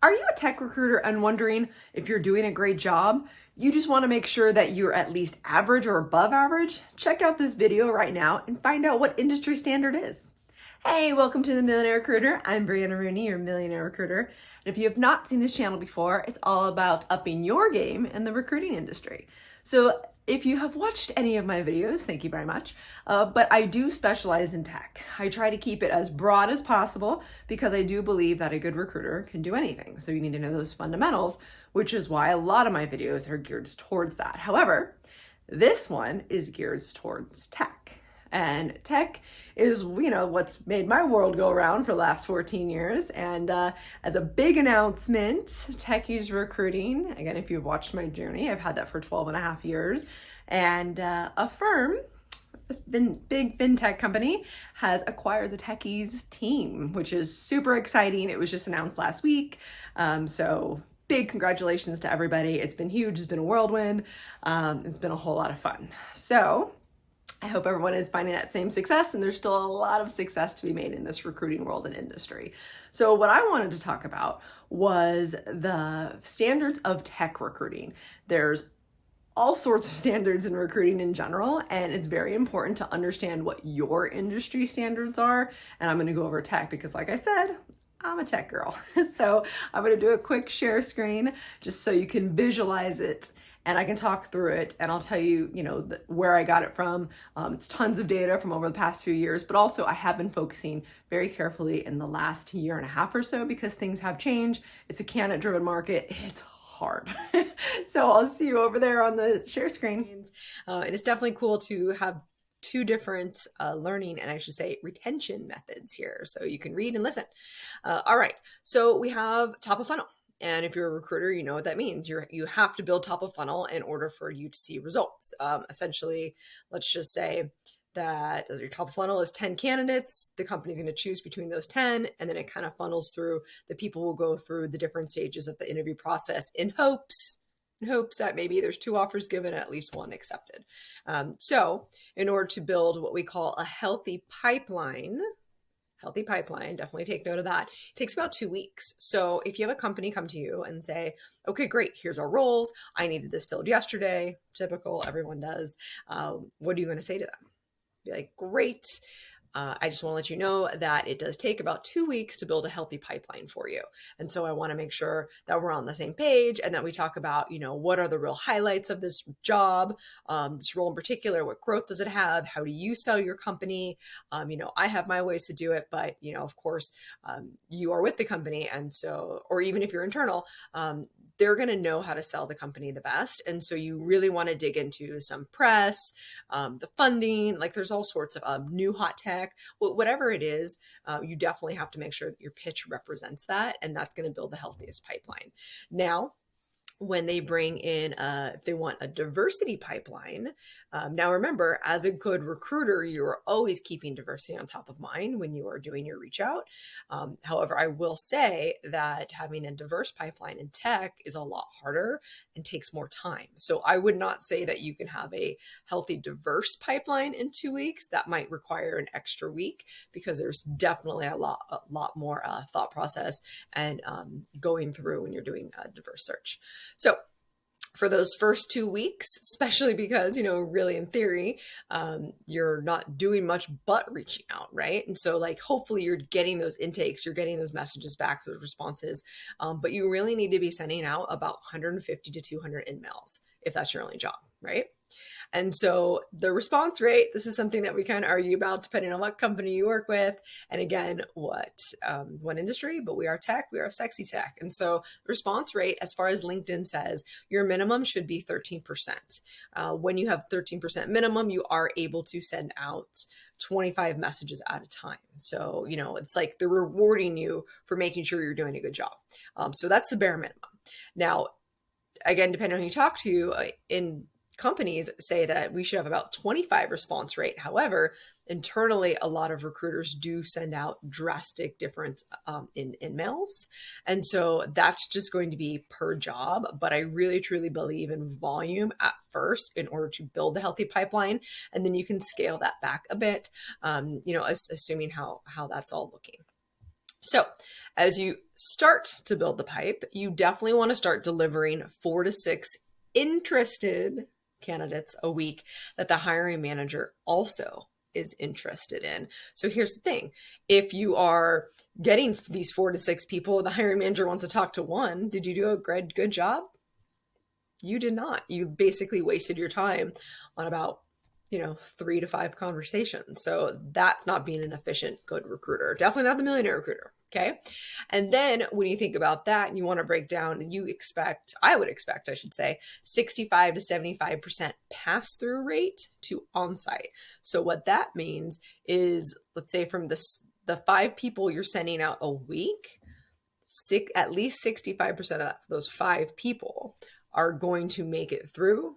Are you a tech recruiter and wondering if you're doing a great job? You just want to make sure that you're at least average or above average? Check out this video right now and find out what industry standard is. Hey, welcome to the Millionaire Recruiter. I'm Brianna Rooney, your Millionaire Recruiter. And if you have not seen this channel before, it's all about upping your game in the recruiting industry. So if you have watched any of my videos, thank you very much. But I do specialize in tech. I try to keep it as broad as possible because I do believe that a good recruiter can do anything. So you need to know those fundamentals, which is why a lot of my videos are geared towards that. However, this one is geared towards tech. And tech is, what's made my world go around for the last 14 years. And as a big announcement, Techies Recruiting, again, if you've watched my journey, I've had that for 12 and a half years. And a firm, big fintech company, has acquired the Techies team, which is super exciting. It was just announced last week. So big congratulations to everybody. It's been huge. It's been a whirlwind. It's been a whole lot of fun. So I hope everyone is finding that same success, and there's still a lot of success to be made in this recruiting world and industry. So what I wanted to talk about was the standards of tech recruiting. There's all sorts of standards in recruiting in general, and it's very important to understand what your industry standards are. And I'm going to go over tech because, like I said, I'm a tech girl. So I'm going to do a quick share screen just so you can visualize it and I can talk through it, and I'll tell you, where I got it from. It's tons of data from over the past few years, but also I have been focusing very carefully in the last year and a half or so because things have changed. It's a candidate-driven market. It's hard. So I'll see you over there on the share screen. And it's definitely cool to have two different learning and I should say retention methods here. So you can read and listen. All right. So we have top of funnel. And if you're a recruiter, you know what that means. You have to build top of funnel in order for you to see results. Essentially, let's just say that your top of funnel is 10 candidates. The company's going to choose between those 10, and then it kind of funnels through. The people will go through the different stages of the interview process in hopes that maybe there's 2 offers given, at least 1 accepted. So in order to build what we call a healthy pipeline, definitely take note of that. It takes about 2 weeks. So if you have a company come to you and say, okay, great, here's our roles. I needed this filled yesterday. Typical, everyone does. What are you going to say to them? Be like, great. I just want to let you know that it does take about 2 weeks to build a healthy pipeline for you. And so I want to make sure that we're on the same page and that we talk about, what are the real highlights of this job, this role in particular, what growth does it have? How do you sell your company? I have my ways to do it, but, of course, you are with the company. And so, or even if you're internal, they're going to know how to sell the company the best. And so you really want to dig into some press, the funding, like there's all sorts of new hot tech, whatever it is, you definitely have to make sure that your pitch represents that. And that's going to build the healthiest pipeline. Now, when they bring in, if they want a diversity pipeline. Now, remember, as a good recruiter, you're always keeping diversity on top of mind when you are doing your reach out. However, I will say that having a diverse pipeline in tech is a lot harder and takes more time. So I would not say that you can have a healthy, diverse pipeline in 2 weeks. That might require an extra week because there's definitely a lot more thought process and going through when you're doing a diverse search. So for those first 2 weeks, especially because, really in theory, you're not doing much but reaching out, right? And so hopefully you're getting those intakes, you're getting those messages back, those responses, but you really need to be sending out about 150 to 200 emails if that's your only job, right? And so the response rate, this is something that we kind of argue about depending on what company you work with. And again, what industry, but we are tech, we are sexy tech. And so the response rate, as far as LinkedIn says, your minimum should be 13%. When you have 13% minimum, you are able to send out 25 messages at a time. So, it's like they're rewarding you for making sure you're doing a good job. So that's the bare minimum. Now, again, depending on who you talk to, in companies say that we should have about 25 response rate. However, internally, a lot of recruiters do send out drastic difference in emails. And so that's just going to be per job. But I really, truly believe in volume at first in order to build a healthy pipeline. And then you can scale that back a bit, assuming how that's all looking. So as you start to build the pipe, you definitely want to start delivering 4 to 6 interested candidates a week that the hiring manager also is interested in. So here's the thing. If you are getting these 4 to 6 people, the hiring manager wants to talk to one, did you do a good job? You did not. You basically wasted your time on about 3 to 5 conversations. So that's not being an efficient, good recruiter. Definitely not the millionaire recruiter. Okay. And then when you think about that and you want to break down, I would expect, I should say, 65 to 75% pass through rate to onsite. So what that means is, let's say from the 5 people you're sending out a week, at least 65% of those 5 people are going to make it through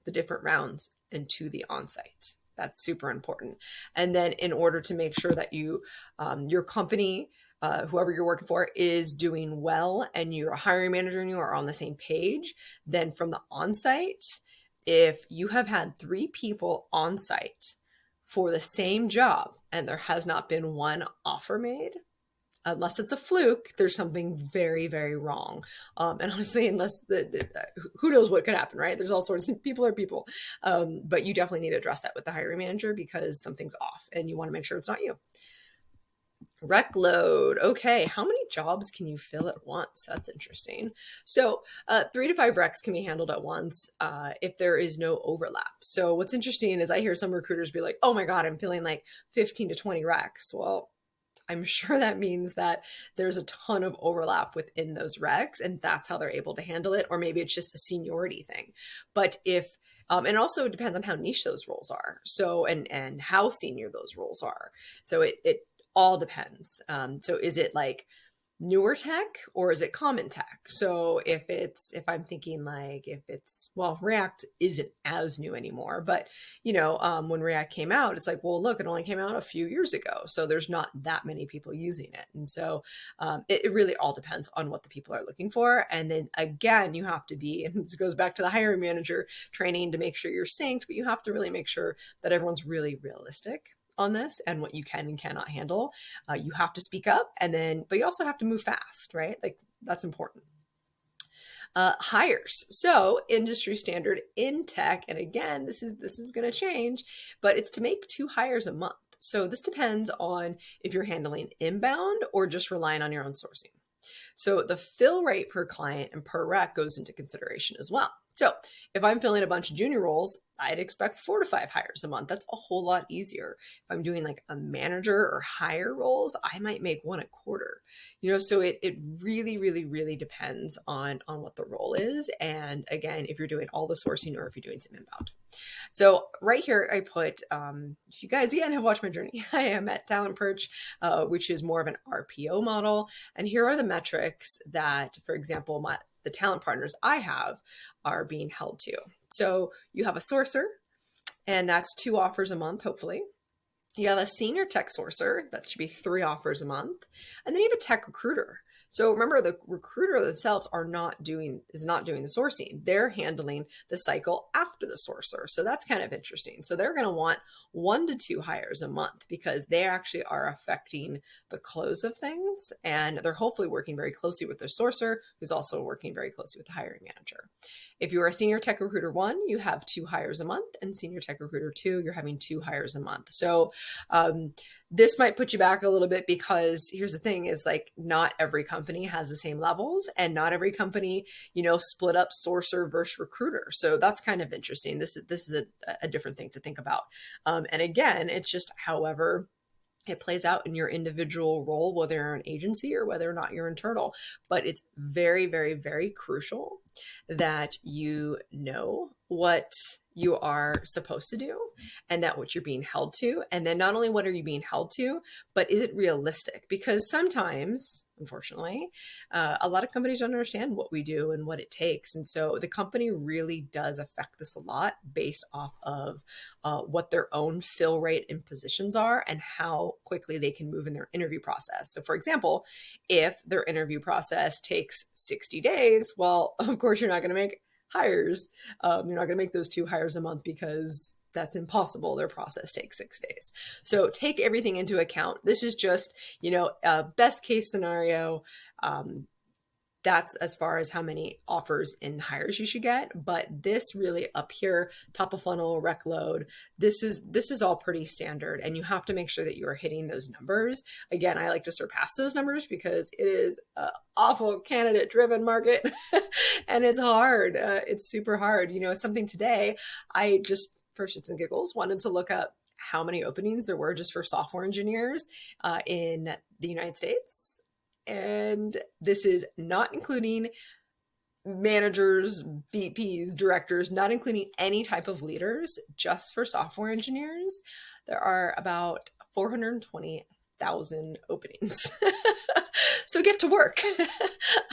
the different rounds and to the onsite. That's super important. And then in order to make sure that your company, whoever you're working for, is doing well and your hiring manager and you are on the same page, then from the onsite, if you have had 3 people on site for the same job and there has not been one offer made, unless it's a fluke, there's something very, very wrong. And honestly, who knows what could happen, right? There's all sorts of people are people. But you definitely need to address that with the hiring manager because something's off and you want to make sure it's not you. Rec load. Okay, how many jobs can you fill at once? That's interesting. So 3 to 5 recs can be handled at once if there is no overlap. So what's interesting is I hear some recruiters be like, oh my God, I'm feeling like 15 to 20 recs. Well, I'm sure that means that there's a ton of overlap within those recs and that's how they're able to handle it. Or maybe it's just a seniority thing. But and also it depends on how niche those roles are. So, and how senior those roles are. So it all depends. So is it like newer tech or is it common tech? So if I'm thinking well, React isn't as new anymore, but when React came out, it's like, well, look, it only came out a few years ago. So there's not that many people using it. And so it really all depends on what the people are looking for. And then again, you have to be, and this goes back to the hiring manager training to make sure you're synced, but you have to really make sure that everyone's really realistic on this and what you can and cannot handle. You have to speak up but you also have to move fast, right? Like that's important. Hires. So industry standard in tech, and again, this is going to change, but it's to make 2 hires a month. So this depends on if you're handling inbound or just relying on your own sourcing. So the fill rate per client and per rec goes into consideration as well. So if I'm filling a bunch of junior roles, I'd expect 4 to 5 hires a month. That's a whole lot easier. If I'm doing like a manager or higher roles, I might make 1 a quarter. So it really, really, really depends on what the role is. And again, if you're doing all the sourcing or if you're doing some inbound. So right here, I put, if you guys again have watched my journey, I am at Talent Perch, which is more of an RPO model. And here are the metrics that, for example, the talent partners I have are being held to. So you have a sourcer, and that's 2 offers a month, hopefully. You have a senior tech sourcer, that should be 3 offers a month. And then you have a tech recruiter. So remember, the recruiter themselves is not doing the sourcing. They're handling the cycle after the sourcer. So that's kind of interesting. So they're going to want 1 to 2 hires a month because they actually are affecting the close of things. And they're hopefully working very closely with their sourcer, who's also working very closely with the hiring manager. If you're a senior tech recruiter 1, you have 2 hires a month, and senior tech recruiter 2, you're having 2 hires a month. So this might put you back a little bit because here's the thing is like not every company has the same levels and not every company, split up sourcer versus recruiter. So that's kind of interesting. This is a different thing to think about. And again, it's just however it plays out in your individual role, whether you're an agency or whether or not you're internal. But it's very, very, very crucial that you know what you are supposed to do and that what you're being held to. And then not only what are you being held to, but is it realistic? Because sometimes, unfortunately, a lot of companies don't understand what we do and what it takes. And so the company really does affect this a lot based off of what their own fill rate and positions are and how quickly they can move in their interview process. So for example, if their interview process takes 60 days, well, of course, you're not going to make hires. You're not going to make those 2 hires a month because that's impossible. Their process takes 6 days. So take everything into account. This is just, a best case scenario. That's as far as how many offers and hires you should get. But this really up here, top of funnel, rec load, this is all pretty standard, and you have to make sure that you are hitting those numbers. Again, I like to surpass those numbers because it is an awful candidate driven market and it's hard. It's super hard. It's something today I just, for shits and giggles, wanted to look up how many openings there were just for software engineers in the United States. And this is not including managers, VPs, directors, not including any type of leaders, just for software engineers. There are about 420,000 openings. So get to work.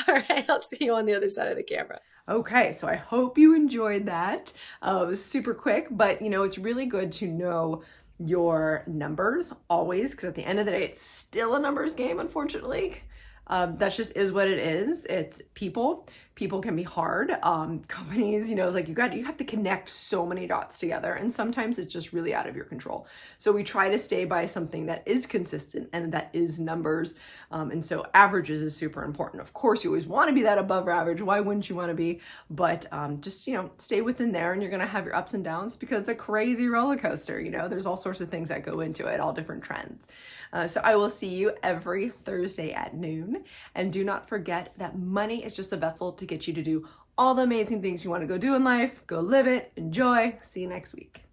All right, I'll see you on the other side of the camera. Okay, so I hope you enjoyed that. It was super quick, but it's really good to know your numbers always, because at the end of the day, it's still a numbers game, unfortunately. That just is what it is. It's people. People can be hard. Companies, it's like you have to connect so many dots together, and sometimes it's just really out of your control. So we try to stay by something that is consistent and that is numbers. And so averages is super important. Of course, you always want to be that above average. Why wouldn't you want to be? But just stay within there, and you're gonna have your ups and downs because it's a crazy roller coaster. There's all sorts of things that go into it, all different trends. So I will see you every Thursday at noon. And do not forget that money is just a vessel to get you to do all the amazing things you want to go do in life. Go live it, enjoy. See you next week.